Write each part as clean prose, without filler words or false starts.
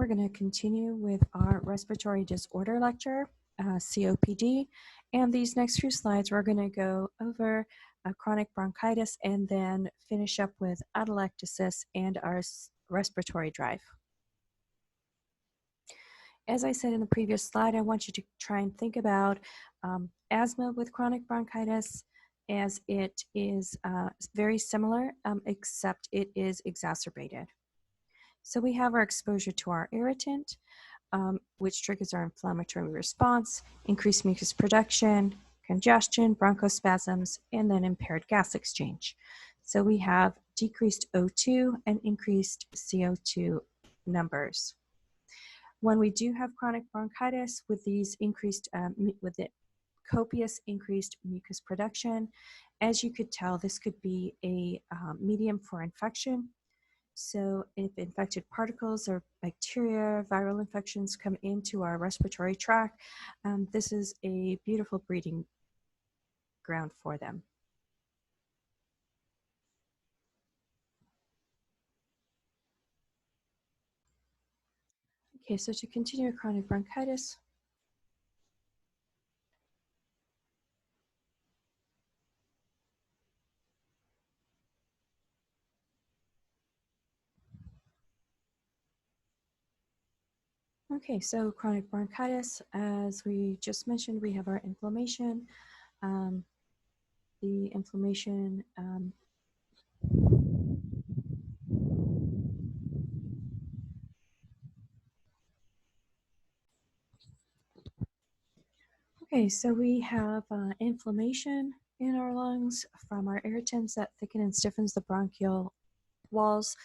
we're going to continue with our respiratory disorder lecture, COPD. And these next few slides, we're going to go over chronic bronchitis and then finish up with atelectasis and our respiratory drive. As I said in the previous slide, I want you to try and think about asthma with chronic bronchitis as it is very similar, except it is exacerbated. So we have our exposure to our irritant, which triggers our inflammatory response, increased mucus production, congestion, bronchospasms, and then impaired gas exchange. So we have decreased O2 and increased CO2 numbers. When we do have chronic bronchitis with these increased, with the copious increased mucus production, as you could tell, this could be a medium for infection. So if infected particles or bacteria, viral infections come into our respiratory tract, this is a beautiful breeding ground for them. Okay, so to continue chronic bronchitis, okay, so chronic bronchitis, as we just mentioned, we have our inflammation. The inflammation okay, so we have inflammation in our lungs from our irritants that thicken and stiffens the bronchial walls.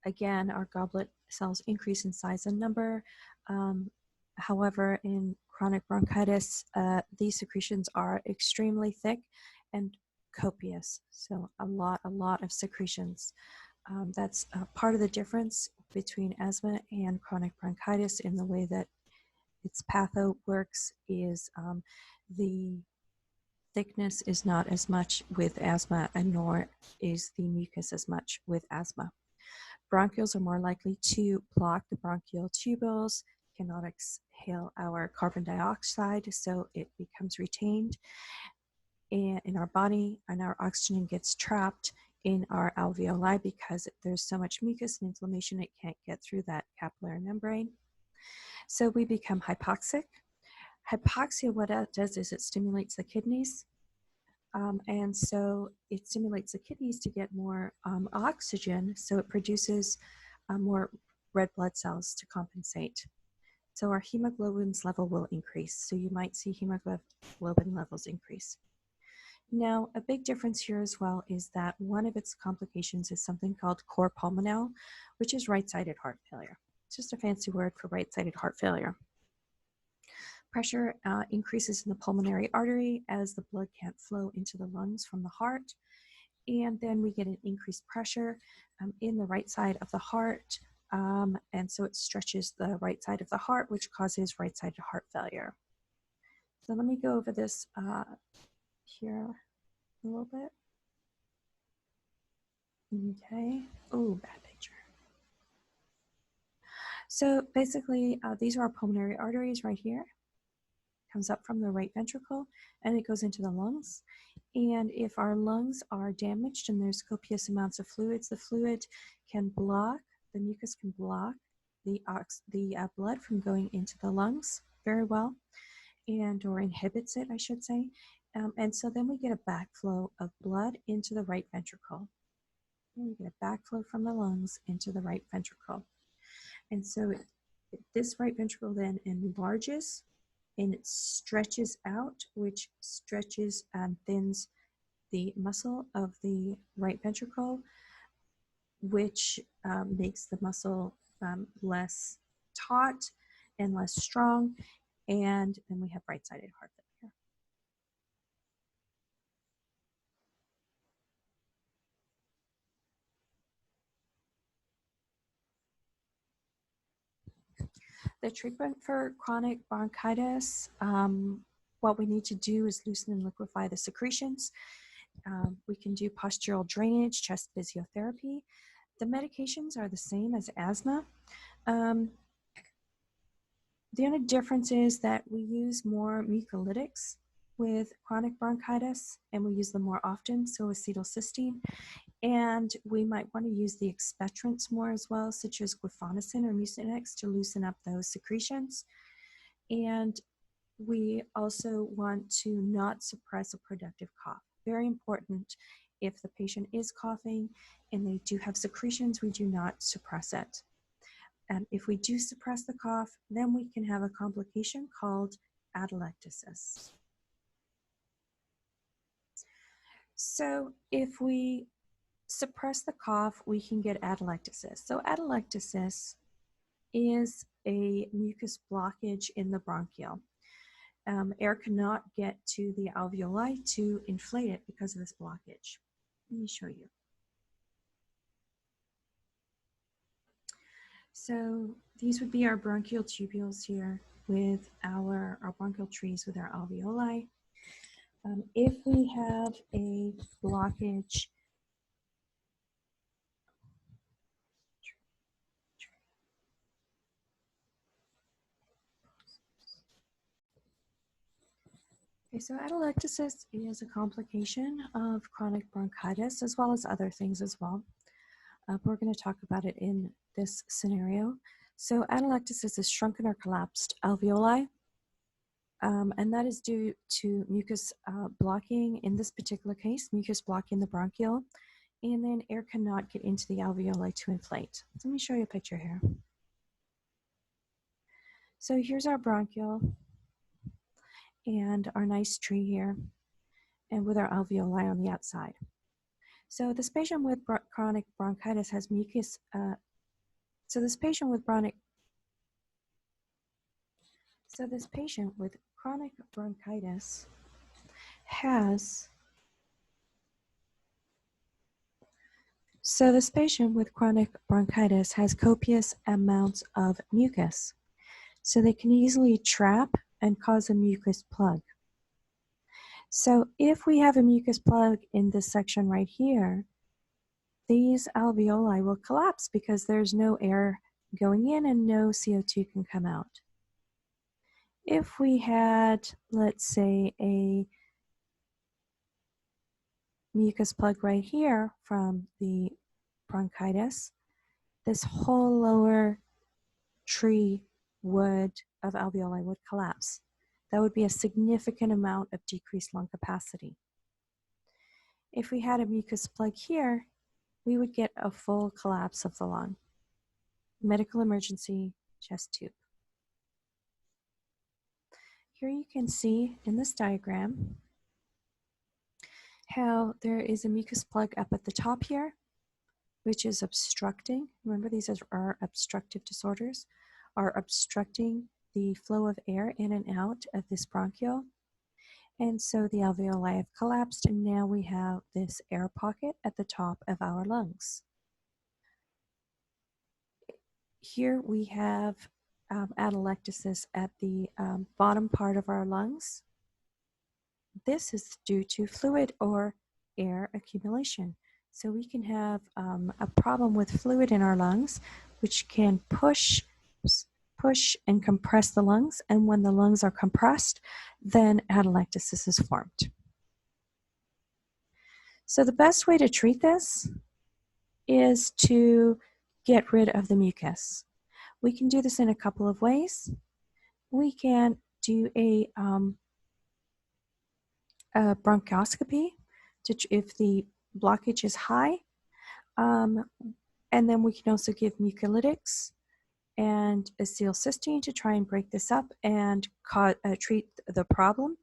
Again, our goblet cells increase in size and number. However, in chronic bronchitis, these secretions are extremely thick and copious. So a lot of secretions. That's part of the difference between asthma and chronic bronchitis in the way that its patho works is the thickness is not as much with asthma, and nor is the mucus as much with asthma. Bronchioles are more likely to block the bronchial tubules, cannot exhale our carbon dioxide, so it becomes retained in our body, and our oxygen gets trapped in our alveoli because there's so much mucus and inflammation it can't get through that capillary membrane. So we become hypoxic. Hypoxia, what it does is it stimulates the kidneys. And so it stimulates the kidneys to get more oxygen, so it produces more red blood cells to compensate. So our hemoglobin's level will increase. So you might see hemoglobin levels increase. Now, a big difference here as well is that one of its complications is something called cor pulmonale, which is right-sided heart failure. It's just a fancy word for right-sided heart failure. Pressure increases in the pulmonary artery as the blood can't flow into the lungs from the heart. And then we get an increased pressure in the right side of the heart. And so it stretches the right side of the heart, which causes right-sided heart failure. So let me go over this here a little bit. Okay. Oh, bad picture. So basically, these are our pulmonary arteries right here. Comes up from the right ventricle and it goes into the lungs. And if our lungs are damaged and there's copious amounts of fluids, the fluid can block, the mucus can block the blood from going into the lungs very well, or inhibits it, I should say. And so then we get a backflow of blood into the right ventricle. And we get a backflow from the lungs into the right ventricle. And so this right ventricle then enlarges and it stretches out, which stretches and thins the muscle of the right ventricle, which makes the muscle less taut and less strong. And then we have right-sided heart failure. The treatment for chronic bronchitis, what we need to do is loosen and liquefy the secretions. We can do postural drainage, chest physiotherapy. The medications are the same as asthma. The only difference is that we use more mucolytics with chronic bronchitis, and we use them more often, so acetylcysteine. And we might want to use the expectorants more as well, such as guaifenesin or Mucinex, to loosen up those secretions. And we also want to not suppress a productive cough. Very important. If the patient is coughing and they do have secretions, we do not suppress it. If we do suppress the cough, then we can have a complication called atelectasis. So if we suppress the cough, we can get atelectasis. So atelectasis is a mucus blockage in the bronchiole. Air cannot get to the alveoli to inflate it because of this blockage. Let me show you. So these would be our bronchial tubules here with our bronchial trees with our alveoli. If we have a blockage, okay, so atelectasis is a complication of chronic bronchitis as well as other things as well. We're going to talk about it in this scenario. So atelectasis is shrunken or collapsed alveoli, and that is due to mucus blocking, in this particular case, mucus blocking the bronchiole, and then air cannot get into the alveoli to inflate. So let me show you a picture here. So here's our bronchiole and our nice tree here, and with our alveoli on the outside. So this patient with chronic bronchitis has mucus. So this patient with chronic bronchitis has. So this patient with chronic bronchitis has copious amounts of mucus. So they can easily trap and cause a mucus plug. So if we have a mucus plug in this section right here, these alveoli will collapse because there's no air going in and no CO2 can come out. If we had, let's say, a mucus plug right here from the bronchitis, this whole lower tree of alveoli would collapse. That would be a significant amount of decreased lung capacity. If we had a mucus plug here, we would get a full collapse of the lung. Medical emergency, chest tube. Here you can see in this diagram how there is a mucus plug up at the top here, which is obstructing. Remember, these are obstructive disorders, are obstructing the flow of air in and out of this bronchiole. And so the alveoli have collapsed, and now we have this air pocket at the top of our lungs. Here we have atelectasis at the bottom part of our lungs. This is due to fluid or air accumulation. So we can have a problem with fluid in our lungs, which can push and compress the lungs. And when the lungs are compressed, then atelectasis is formed. So the best way to treat this is to get rid of the mucus. We can do this in a couple of ways. We can do a bronchoscopy if the blockage is high, and then we can also give mucolytics and acetylcysteine to try and break this up and treat the problem.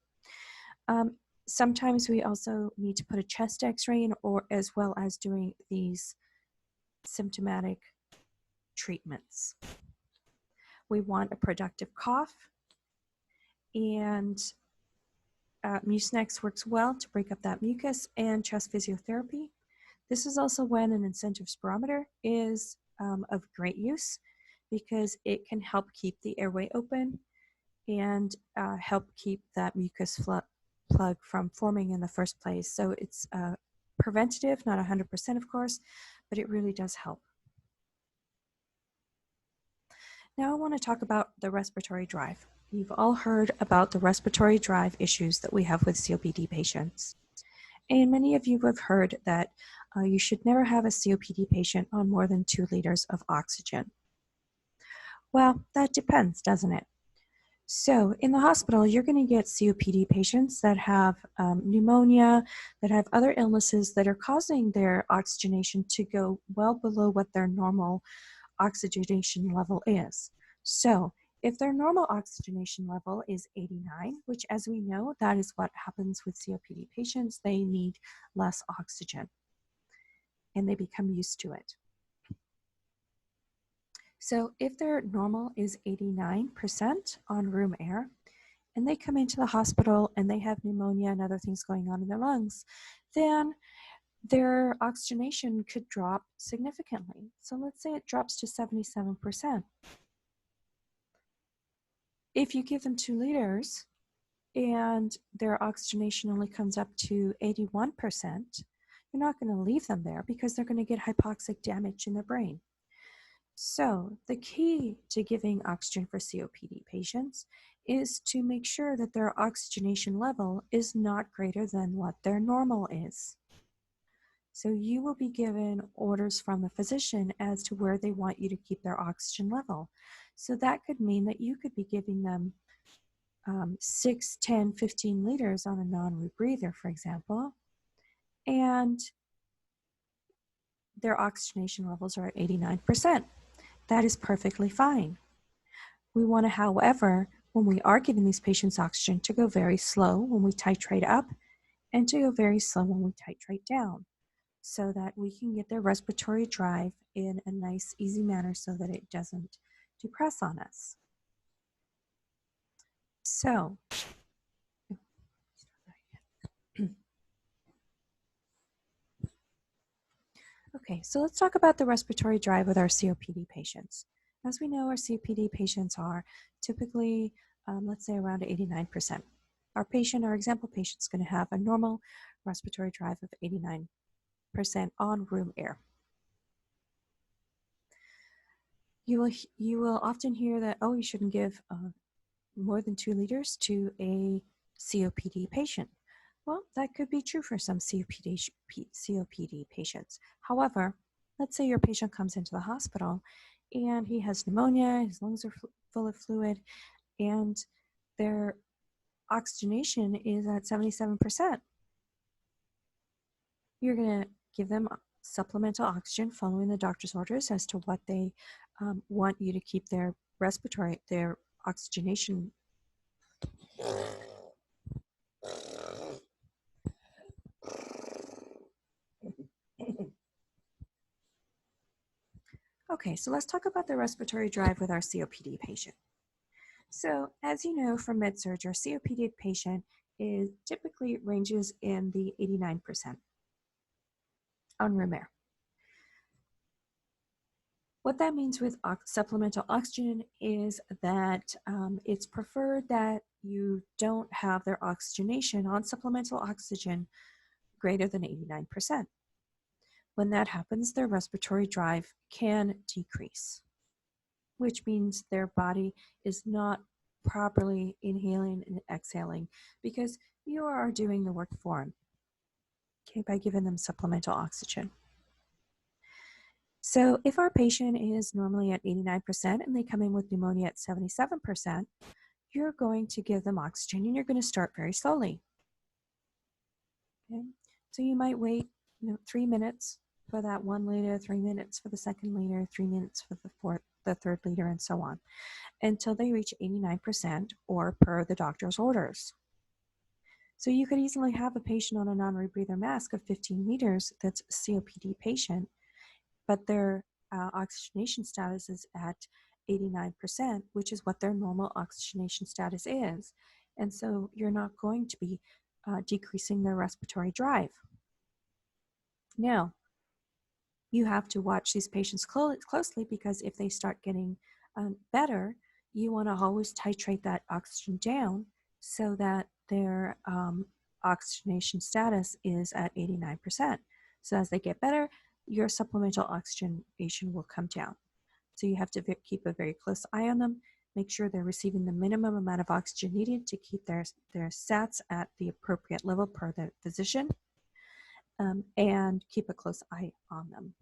Sometimes we also need to put a chest x-ray in, or as well as doing these symptomatic treatments. We want a productive cough, and Mucinex works well to break up that mucus, and chest physiotherapy. This is also when an incentive spirometer is of great use, because it can help keep the airway open and help keep that mucus plug from forming in the first place. So it's preventative, not 100% of course, but it really does help. Now I want to talk about the respiratory drive. You've all heard about the respiratory drive issues that we have with COPD patients. And many of you have heard that you should never have a COPD patient on more than 2 liters of oxygen. Well, that depends, doesn't it? So in the hospital, you're going to get COPD patients that have pneumonia, that have other illnesses that are causing their oxygenation to go well below what their normal oxygenation level is. So if their normal oxygenation level is 89, which as we know, that is what happens with COPD patients, they need less oxygen and they become used to it. So if their normal is 89% on room air, and they come into the hospital and they have pneumonia and other things going on in their lungs, then their oxygenation could drop significantly. So let's say it drops to 77%. If you give them 2 liters and their oxygenation only comes up to 81%, you're not going to leave them there because they're going to get hypoxic damage in their brain. So the key to giving oxygen for COPD patients is to make sure that their oxygenation level is not greater than what their normal is. So you will be given orders from the physician as to where they want you to keep their oxygen level. So that could mean that you could be giving them 6, 10, 15 liters on a non-rebreather, for example, and their oxygenation levels are at 89%. That is perfectly fine. We want to, however, when we are giving these patients oxygen, to go very slow when we titrate up and to go very slow when we titrate down so that we can get their respiratory drive in a nice, easy manner so that it doesn't depress on us. So, okay, so let's talk about the respiratory drive with our COPD patients. As we know, our COPD patients are typically, let's say, around 89%. Our example patient is going to have a normal respiratory drive of 89% on room air. You will often hear that, oh, you shouldn't give more than 2 liters to a COPD patient. Well, that could be true for some COPD patients. However, let's say your patient comes into the hospital and he has pneumonia, his lungs are full of fluid, and their oxygenation is at 77%. You're going to give them supplemental oxygen following the doctor's orders as to what they want you to keep their oxygenation. Okay, so let's talk about the respiratory drive with our COPD patient. So as you know from med-surg, our COPD patient typically ranges in the 89% on room air. What that means with supplemental oxygen is that it's preferred that you don't have their oxygenation on supplemental oxygen greater than 89%. When that happens, their respiratory drive can decrease, which means their body is not properly inhaling and exhaling because you are doing the work for them, okay, by giving them supplemental oxygen. So if our patient is normally at 89% and they come in with pneumonia at 77%, you're going to give them oxygen and you're going to start very slowly. Okay? So you might wait 3 minutes for that 1 liter, 3 minutes for the second liter, 3 minutes for the third liter, and so on, until they reach 89% or per the doctor's orders. So you could easily have a patient on a non-rebreather mask of 15 liters that's a COPD patient, but their oxygenation status is at 89%, which is what their normal oxygenation status is. And so you're not going to be decreasing their respiratory drive. Now, you have to watch these patients closely because if they start getting better, you want to always titrate that oxygen down so that their oxygenation status is at 89%. So as they get better, your supplemental oxygenation will come down. So you have to keep a very close eye on them, make sure they're receiving the minimum amount of oxygen needed to keep their sats at the appropriate level per the physician, and keep a close eye on them.